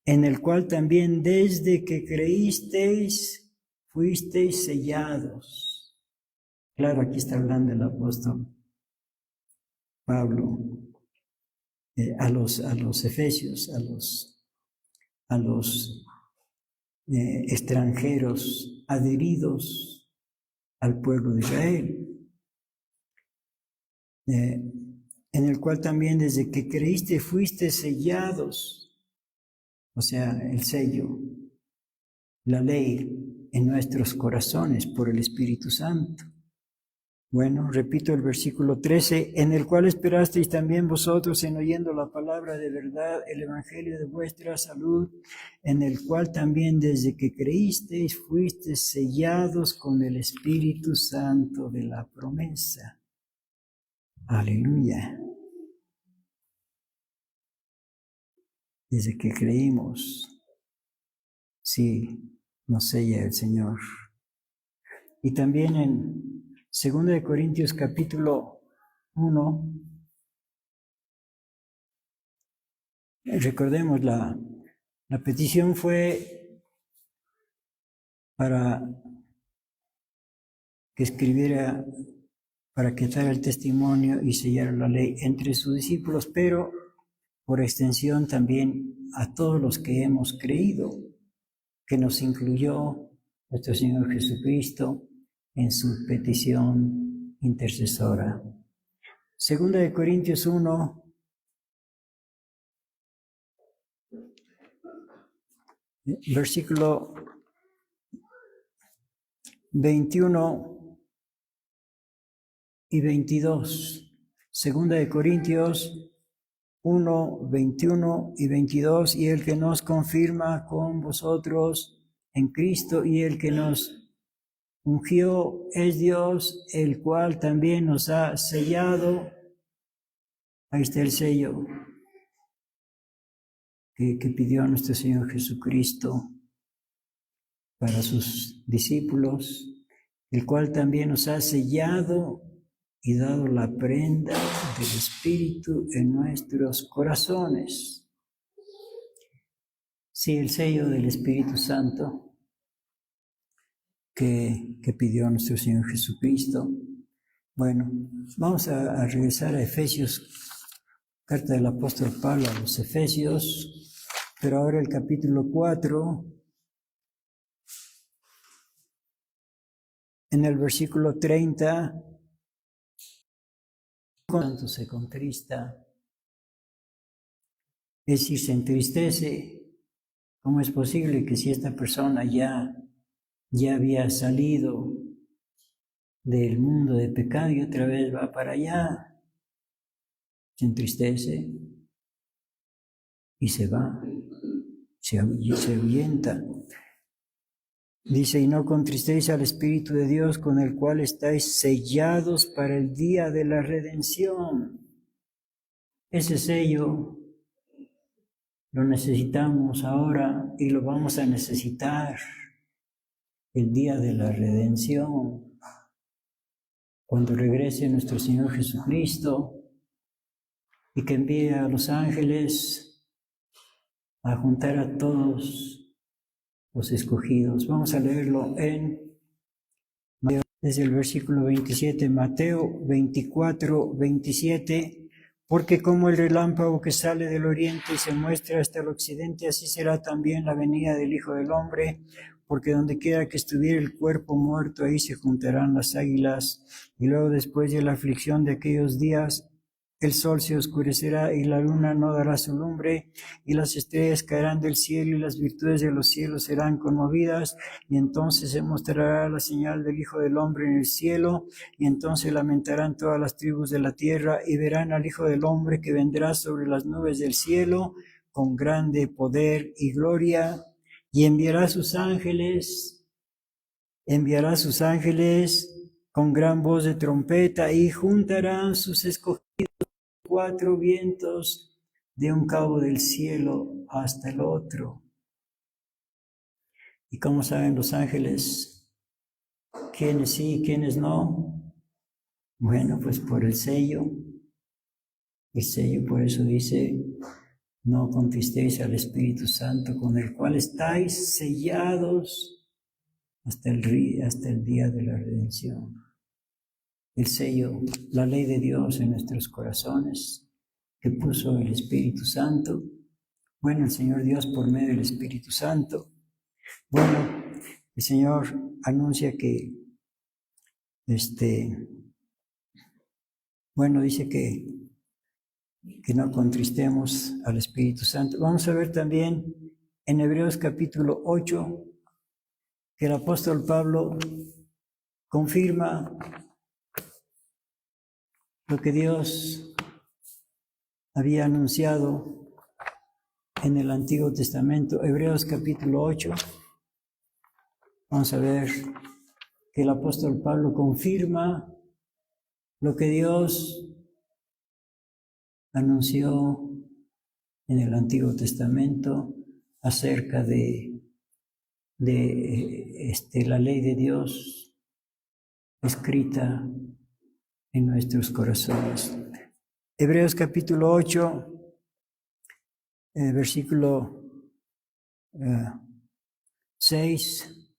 en el cual también desde que creísteis, fuisteis sellados. Claro, aquí está hablando el apóstol Pablo a los efesios, a los extranjeros adheridos al pueblo de Israel, en el cual también desde que creíste fuiste sellados, o sea, el sello, la ley en nuestros corazones por el Espíritu Santo. Bueno, repito el versículo 13, en el cual esperasteis también vosotros en oyendo la palabra de verdad, el evangelio de vuestra salud, en el cual también desde que creísteis fuisteis sellados con el Espíritu Santo de la promesa. Aleluya. Desde que creímos, sí, nos sella el Señor. Y también en 2 Corintios capítulo 1, recordemos la petición fue para que escribiera, para que diera el testimonio y sellara la ley entre sus discípulos, pero por extensión también a todos los que hemos creído, que nos incluyó nuestro Señor Jesucristo en su petición intercesora. 2 Corintios 1, versículo 21 y 22. 2 Corintios 1, 21 y 22, y el que nos confirma con vosotros en Cristo y el que nos ungió es Dios, el cual también nos ha sellado. Ahí está el sello que pidió nuestro Señor Jesucristo para sus discípulos, el cual también nos ha sellado y dado la prenda del Espíritu en nuestros corazones. Sí, el sello del Espíritu Santo que pidió nuestro Señor Jesucristo. Bueno, vamos a regresar a Efesios, carta del apóstol Pablo a los Efesios, pero ahora el capítulo 4, en el versículo 30, cuando se contrista, es decir, se entristece. ¿Cómo es posible que si esta persona ya había salido del mundo de pecado y otra vez va para allá? Se entristece y se va, se ahuyenta. Dice, y no contristéis al Espíritu de Dios con el cual estáis sellados para el día de la redención. Ese sello lo necesitamos ahora y lo vamos a necesitar el día de la redención, cuando regrese nuestro Señor Jesucristo y que envíe a los ángeles a juntar a todos los escogidos. Vamos a leerlo desde el versículo 27, Mateo 24, 27. Porque como el relámpago que sale del oriente y se muestra hasta el occidente, así será también la venida del Hijo del Hombre. Porque donde quiera que estuviera el cuerpo muerto, ahí se juntarán las águilas. Y luego, después de la aflicción de aquellos días, el sol se oscurecerá y la luna no dará su lumbre, y las estrellas caerán del cielo y las virtudes de los cielos serán conmovidas, y entonces se mostrará la señal del Hijo del Hombre en el cielo, y entonces lamentarán todas las tribus de la tierra y verán al Hijo del Hombre que vendrá sobre las nubes del cielo con grande poder y gloria, y enviará sus ángeles con gran voz de trompeta y juntarán sus escogidos 4 vientos de un cabo del cielo hasta el otro. ¿Y cómo saben los ángeles quiénes sí y quiénes no? Bueno, pues por el sello. El sello, por eso dice: no contristéis al Espíritu Santo, con el cual estáis sellados hasta el día de la redención. El sello, la ley de Dios en nuestros corazones, que puso el Espíritu Santo. Bueno, el Señor Dios por medio del Espíritu Santo. Bueno, el Señor anuncia que, dice que no contristemos al Espíritu Santo. Vamos a ver también en Hebreos capítulo 8, que el apóstol Pablo confirma lo que Dios había anunciado en el Antiguo Testamento. Hebreos capítulo 8. Vamos a ver que el apóstol Pablo confirma lo que Dios anunció en el Antiguo Testamento acerca de la ley de Dios escrita en nuestros corazones. Hebreos capítulo 8, versículo 6.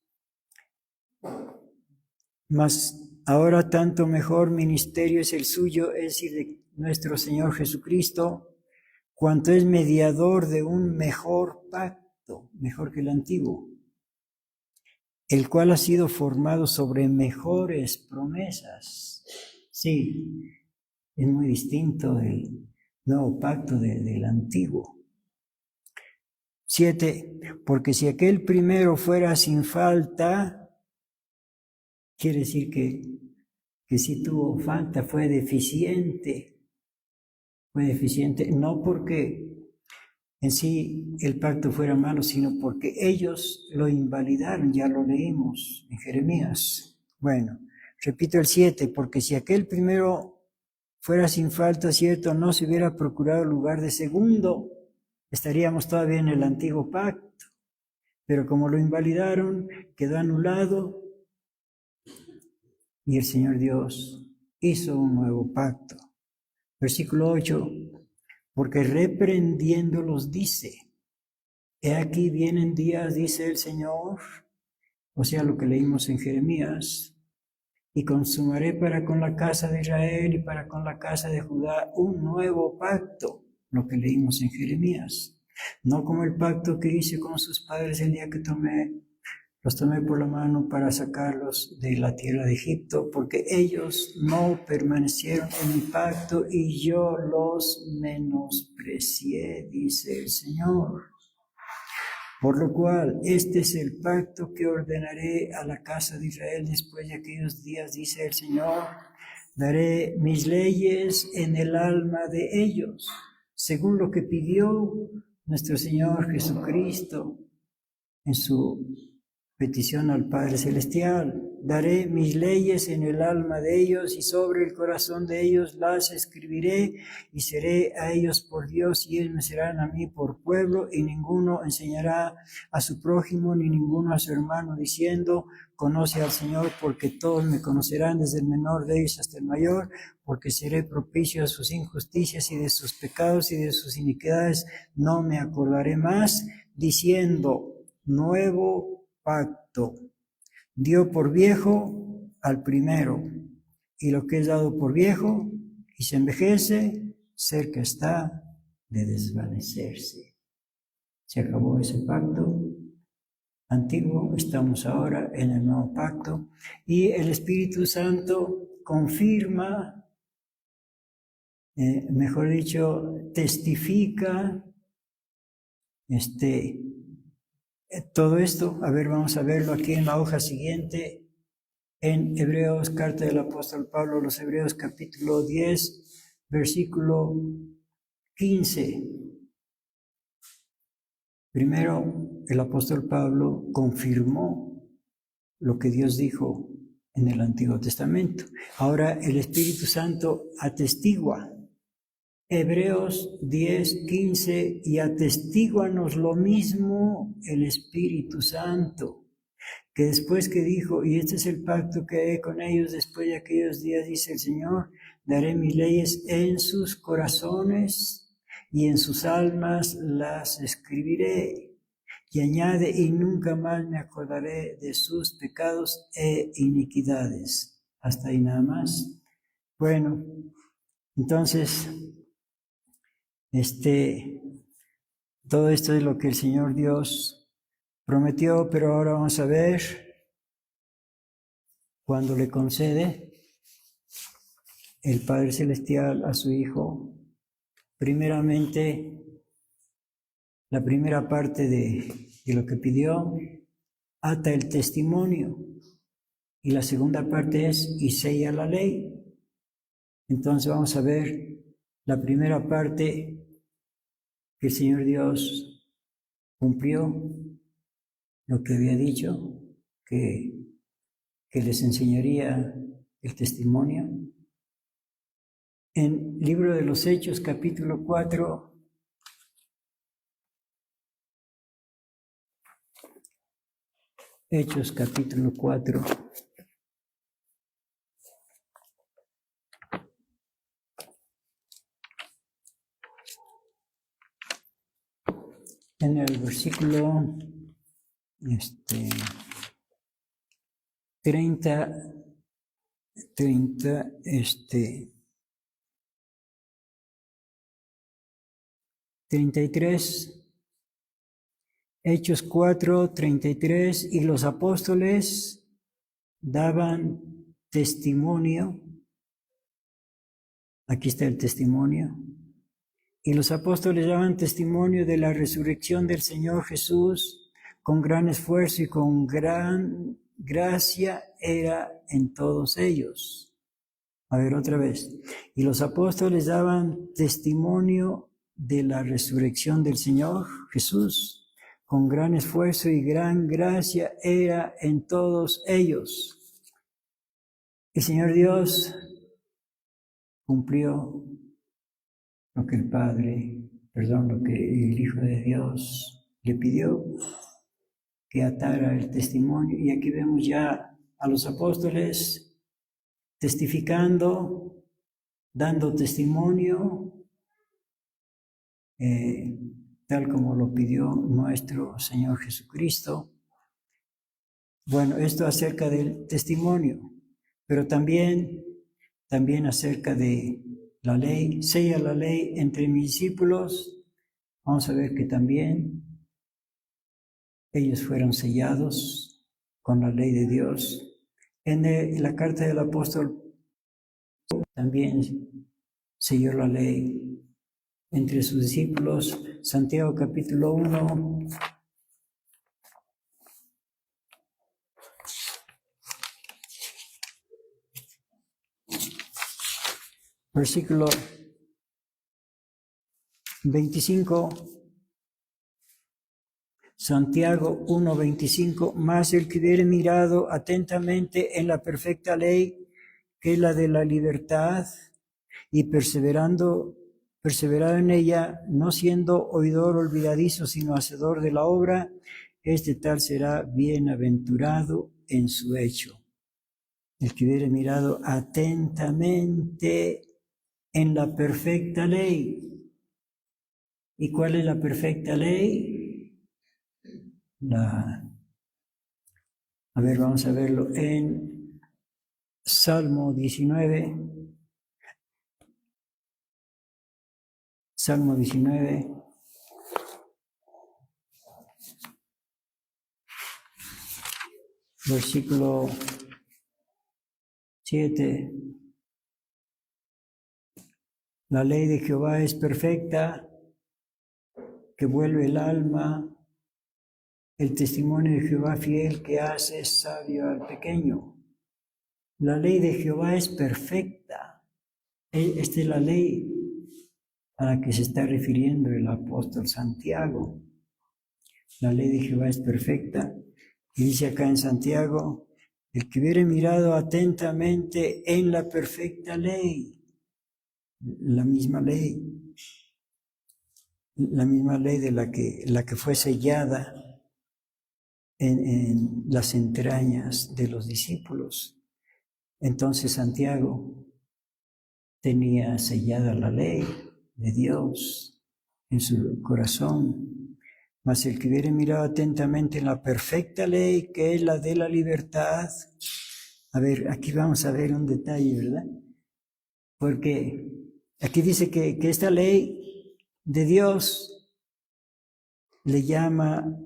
Mas ahora tanto mejor ministerio es el suyo, es decir, de nuestro Señor Jesucristo, cuanto es mediador de un mejor pacto, mejor que el antiguo, el cual ha sido formado sobre mejores promesas. Sí, es muy distinto el nuevo pacto del antiguo. 7. Porque si aquel primero fuera sin falta, quiere decir que sí tuvo falta, fue deficiente, no porque en sí el pacto fuera malo, sino porque ellos lo invalidaron, ya lo leímos en Jeremías. Bueno, repito el 7, porque si aquel primero fuera sin falta, cierto, no se hubiera procurado lugar de segundo, estaríamos todavía en el antiguo pacto, pero como lo invalidaron, quedó anulado y el Señor Dios hizo un nuevo pacto. Versículo 8, porque reprendiéndolos dice: he aquí vienen días, dice el Señor, o sea, lo que leímos en Jeremías, y consumaré para con la casa de Israel y para con la casa de Judá un nuevo pacto, lo que leímos en Jeremías, no como el pacto que hice con sus padres el día que los tomé por la mano para sacarlos de la tierra de Egipto, porque ellos no permanecieron en mi pacto y yo los menosprecié, dice el Señor. Por lo cual, este es el pacto que ordenaré a la casa de Israel después de aquellos días, dice el Señor. Daré mis leyes en el alma de ellos, según lo que pidió nuestro Señor Jesucristo en su petición al Padre Celestial. Daré mis leyes en el alma de ellos y sobre el corazón de ellos las escribiré y seré a ellos por Dios y ellos me serán a mí por pueblo y ninguno enseñará a su prójimo ni ninguno a su hermano diciendo: conoce al Señor, porque todos me conocerán desde el menor de ellos hasta el mayor, porque seré propicio a sus injusticias y de sus pecados y de sus iniquidades no me acordaré más, diciendo: nuevo pacto. Dio por viejo al primero, y lo que es dado por viejo y se envejece, cerca está de desvanecerse. Se acabó ese pacto antiguo, estamos ahora en el nuevo pacto, y el Espíritu Santo confirma, mejor dicho, testifica todo esto. A ver, vamos a verlo aquí en la hoja siguiente, en Hebreos, carta del apóstol Pablo a los Hebreos, capítulo 10, versículo 15. Primero, el apóstol Pablo confirmó lo que Dios dijo en el Antiguo Testamento. Ahora el Espíritu Santo atestigua. Hebreos 10, 15, y atestíguanos lo mismo el Espíritu Santo, que después que dijo, y este es el pacto que haré con ellos después de aquellos días, dice el Señor, daré mis leyes en sus corazones y en sus almas las escribiré. Y añade, y nunca más me acordaré de sus pecados e iniquidades. Hasta ahí nada más. Bueno, entonces, todo esto es lo que el Señor Dios prometió, pero ahora vamos a ver cuando le concede el Padre Celestial a su Hijo. Primeramente, la primera parte de lo que pidió, ata el testimonio. Y la segunda parte es, y sella la ley. Entonces vamos a ver la primera parte que el Señor Dios cumplió lo que había dicho, que les enseñaría el testimonio. En Libro de los Hechos, capítulo 4, Hechos, capítulo 4. En el versículo 30, 33, Hechos 4, 33, y los apóstoles daban testimonio. Aquí está el testimonio. Y los apóstoles daban testimonio de la resurrección del Señor Jesús con gran esfuerzo y con gran gracia era en todos ellos. A ver, otra vez. Y los apóstoles daban testimonio de la resurrección del Señor Jesús con gran esfuerzo y gran gracia era en todos ellos. El Señor Dios cumplió lo que lo que el Hijo de Dios le pidió, que atara el testimonio. Y aquí vemos ya a los apóstoles testificando, dando testimonio, tal como lo pidió nuestro Señor Jesucristo. Bueno, esto acerca del testimonio, pero también acerca de la ley. Sella la ley entre mis discípulos. Vamos a ver que también ellos fueron sellados con la ley de Dios. En la carta del apóstol también selló la ley entre sus discípulos. Santiago capítulo 1, versículo 25. Santiago 1:25, más el que hubiere mirado atentamente en la perfecta ley, que es la de la libertad, y perseverado en ella, no siendo oidor olvidadizo, sino hacedor de la obra, este tal será bienaventurado en su hecho. El que hubiere mirado atentamente en la perfecta ley. ¿Y cuál es la perfecta ley? A ver, vamos a verlo en Salmo 19. Salmo 19. Versículo 7. La ley de Jehová es perfecta, que vuelve el alma. El testimonio de Jehová fiel, que hace sabio al pequeño. La ley de Jehová es perfecta. Esta es la ley a la que se está refiriendo el apóstol Santiago. La ley de Jehová es perfecta. Y dice acá en Santiago, el que hubiere mirado atentamente en la perfecta ley, la misma ley de la que fue sellada en las entrañas de los discípulos. Entonces Santiago tenía sellada la ley de Dios en su corazón. Mas el que hubiere mirado atentamente en la perfecta ley, que es la de la libertad. A ver, aquí vamos a ver un detalle, ¿verdad? Porque aquí dice que esta ley de Dios le llama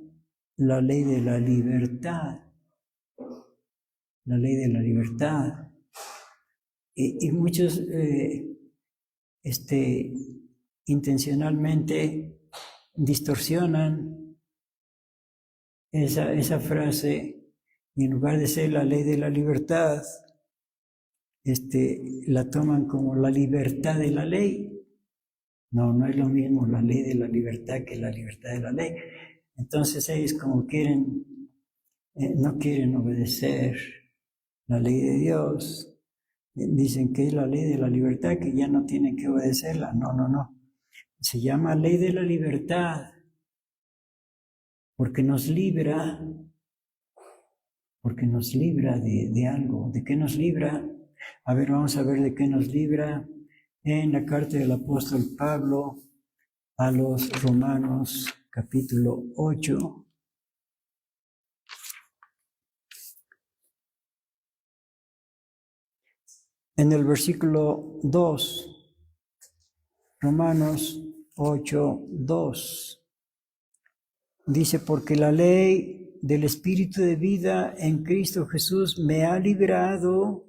la ley de la libertad. La ley de la libertad. Y muchos intencionalmente distorsionan esa frase, y en lugar de ser la ley de la libertad, la toman como la libertad de la ley. No es lo mismo la ley de la libertad que la libertad de la ley. Entonces ellos como no quieren obedecer la ley de Dios. Dicen que es la ley de la libertad, que ya no tienen que obedecerla. No. Se llama ley de la libertad porque nos libra de algo. ¿De qué nos libra? A ver, vamos a ver de qué nos libra en la carta del apóstol Pablo a los Romanos, capítulo 8. En el versículo 2, Romanos 8, 2, dice, porque la ley del Espíritu de vida en Cristo Jesús me ha librado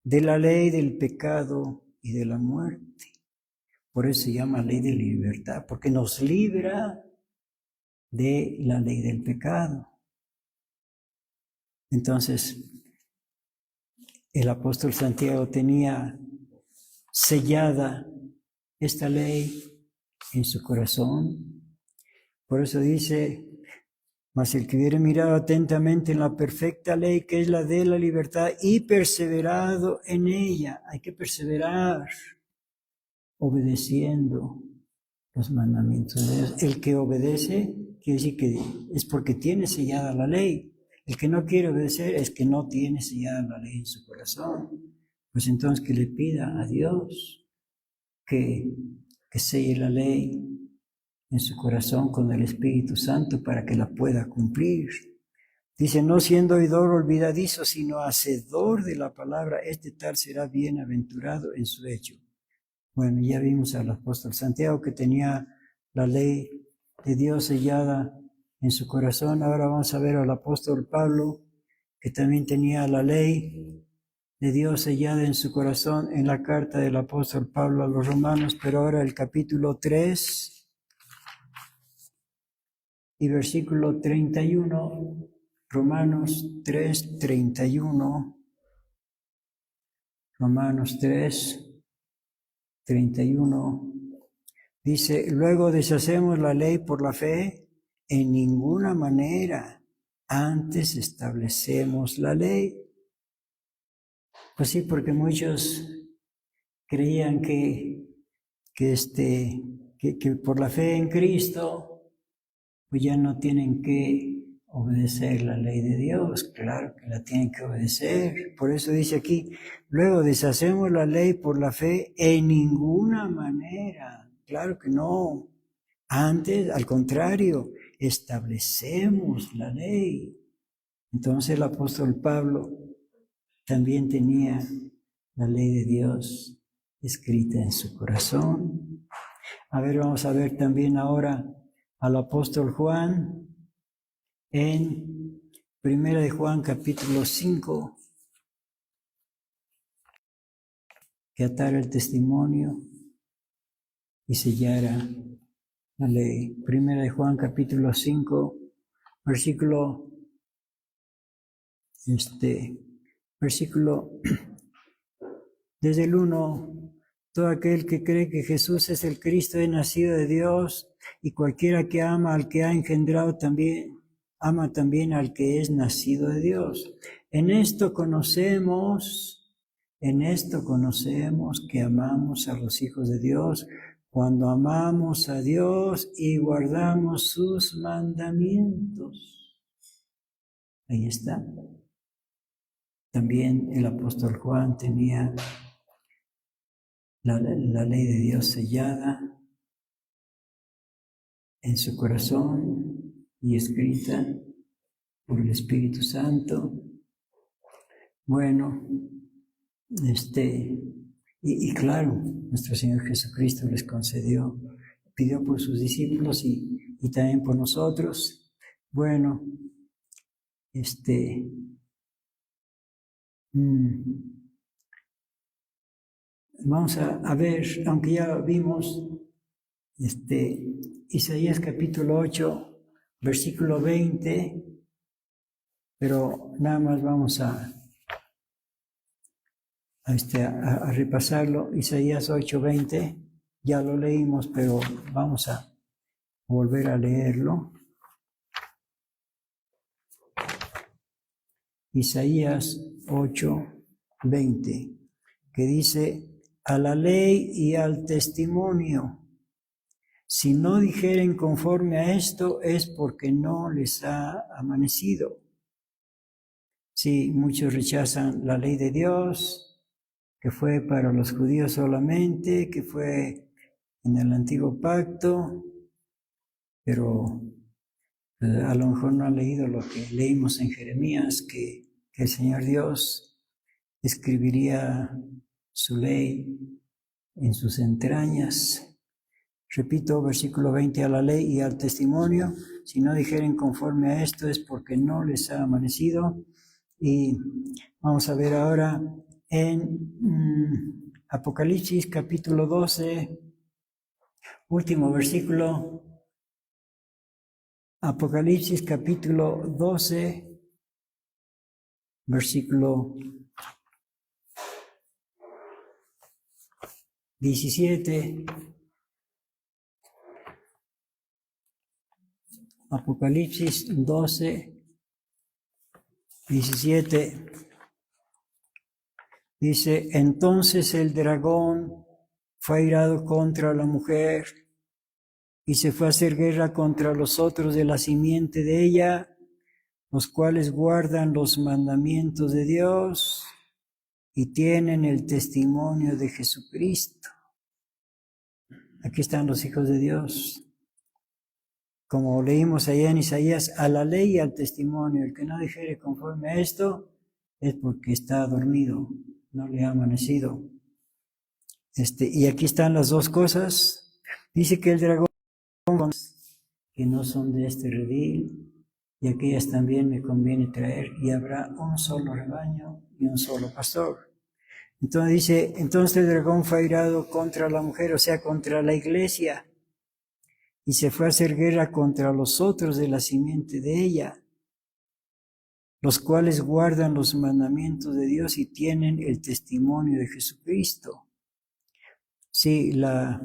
de la ley del pecado y de la muerte. Por eso se llama ley de libertad, porque nos libra de la ley del pecado. Entonces, el apóstol Santiago tenía sellada esta ley en su corazón. Por eso dice, mas el que hubiere mirado atentamente en la perfecta ley, que es la de la libertad, y perseverado en ella. Hay que perseverar obedeciendo los mandamientos de Dios. El que obedece quiere decir que es porque tiene sellada la ley. El que no quiere obedecer es que no tiene sellada la ley en su corazón. Pues entonces que le pida a Dios que selle la ley en su corazón con el Espíritu Santo para que la pueda cumplir. Dice, no siendo oidor olvidadizo, sino hacedor de la palabra, tal será bienaventurado en su hecho. Bueno, ya vimos al apóstol Santiago que tenía la ley de Dios sellada en su corazón. Ahora vamos a ver al apóstol Pablo, que también tenía la ley de Dios sellada en su corazón en la carta del apóstol Pablo a los romanos, pero ahora el capítulo 3 y versículo 31, Romanos 3, 31, Romanos 3, 31, dice, luego deshacemos la ley por la fe, en ninguna manera, antes establecemos la ley. Pues sí, porque muchos creían que por la fe en Cristo, pues ya no tienen que obedecer la ley de Dios. Claro que la tienen que obedecer. Por eso dice aquí, luego deshacemos la ley por la fe en ninguna manera. Claro que no. Antes, al contrario, establecemos la ley. Entonces el apóstol Pablo también tenía la ley de Dios escrita en su corazón. A ver, vamos a ver también ahora al apóstol Juan en 1 de Juan capítulo 5, que atara el testimonio y sellara la ley. 1 de Juan capítulo 5, versículo desde el 1, todo aquel que cree que Jesús es el Cristo es nacido de Dios, y cualquiera que ama al que ha engendrado también, ama también al que es nacido de Dios. En esto conocemos que amamos a los hijos de Dios, cuando amamos a Dios y guardamos sus mandamientos. Ahí está. También el apóstol Juan tenía la ley de Dios sellada en su corazón y escrita por el Espíritu Santo. Bueno, y claro, nuestro Señor Jesucristo les concedió, pidió por sus discípulos y también por nosotros. Bueno, vamos a ver, aunque ya vimos Isaías capítulo 8, versículo 20, pero nada más vamos a repasarlo. Isaías 8, 20, ya lo leímos, pero vamos a volver a leerlo. Isaías 8, 20, que dice: a la ley y al testimonio, si no dijeren conforme a esto, es porque no les ha amanecido. Sí, muchos rechazan la ley de Dios, que fue para los judíos solamente, que fue en el antiguo pacto, pero a lo mejor no han leído lo que leímos en Jeremías, que el Señor Dios escribiría su ley en sus entrañas. Repito, versículo 20, a la ley y al testimonio, si no dijeren conforme a esto es porque no les ha amanecido. Y vamos a ver ahora en Apocalipsis capítulo 12, último versículo. Apocalipsis capítulo 12, versículo 17. Apocalipsis 12, 17. Dice: entonces el dragón fue airado contra la mujer y se fue a hacer guerra contra los otros de la simiente de ella, los cuales guardan los mandamientos de Dios y tienen el testimonio de Jesucristo. Aquí están los hijos de Dios. Como leímos allá en Isaías, a la ley y al testimonio. El que no dijere conforme a esto es porque está dormido, no le ha amanecido. Y aquí están las dos cosas. Dice que el dragón, que no son de este redil, y aquellas también me conviene traer, y habrá un solo rebaño y un solo pastor. Entonces dice, entonces el dragón fue airado contra la mujer, o sea, contra la iglesia, y se fue a hacer guerra contra los otros de la simiente de ella, los cuales guardan los mandamientos de Dios y tienen el testimonio de Jesucristo. Sí, la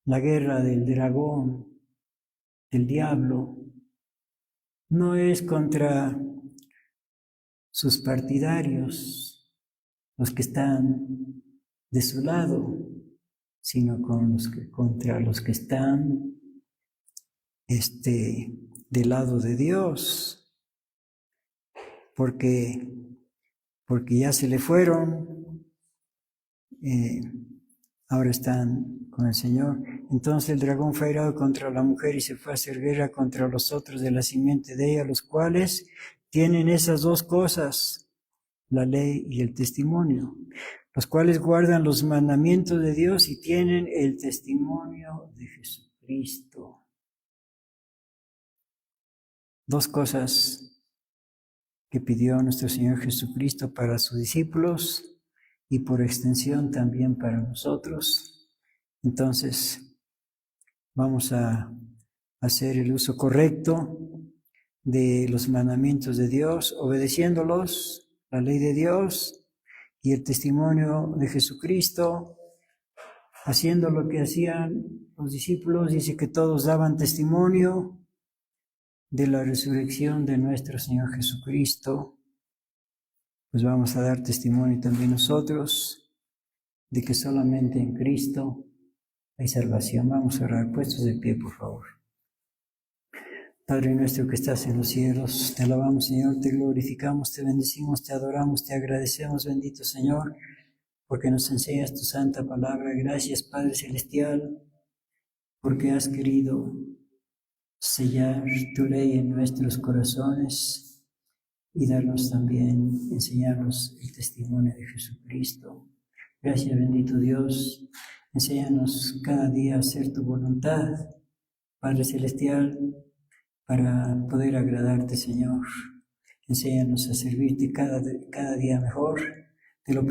guerra del dragón, del diablo, no es contra sus partidarios, los que están de su lado, sino contra los que están del lado de Dios, porque ya se le fueron, ahora están con el Señor. Entonces el dragón fue airado contra la mujer y se fue a hacer guerra contra los otros de la simiente de ella, los cuales tienen esas dos cosas, la ley y el testimonio, los cuales guardan los mandamientos de Dios y tienen el testimonio de Jesucristo. Dos cosas que pidió nuestro Señor Jesucristo para sus discípulos y por extensión también para nosotros. Entonces, vamos a hacer el uso correcto de los mandamientos de Dios, obedeciéndolos, la ley de Dios y el testimonio de Jesucristo, haciendo lo que hacían los discípulos. Dice que todos daban testimonio de la resurrección de nuestro Señor Jesucristo. Pues vamos a dar testimonio también nosotros de que solamente en Cristo hay salvación. Vamos a orar, puestos de pie, por favor. Padre nuestro que estás en los cielos, te alabamos, Señor, te glorificamos, te bendecimos, te adoramos, te agradecemos, bendito Señor, porque nos enseñas tu santa palabra. Gracias, Padre Celestial, porque has querido sellar tu ley en nuestros corazones y darnos también, enseñarnos el testimonio de Jesucristo. Gracias, bendito Dios. Enséñanos cada día a hacer tu voluntad, Padre Celestial, para poder agradarte, Señor. Enséñanos a servirte cada día mejor. Te lo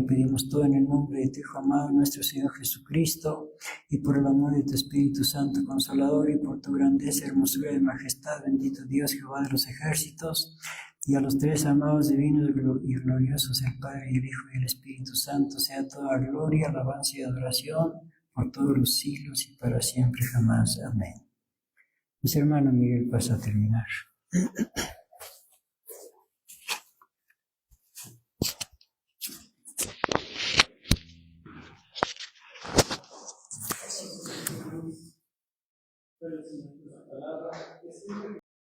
pedimos todo en el nombre de tu Hijo amado, nuestro Señor Jesucristo, y por el amor de tu Espíritu Santo Consolador, y por tu grandeza, hermosura y majestad, bendito Dios, Jehová de los ejércitos, y a los tres amados divinos y gloriosos, el Padre y el Hijo y el Espíritu Santo, sea toda gloria, alabanza y adoración por todos los siglos y para siempre jamás. Amén. Mis hermanos, Miguel pasa a terminar.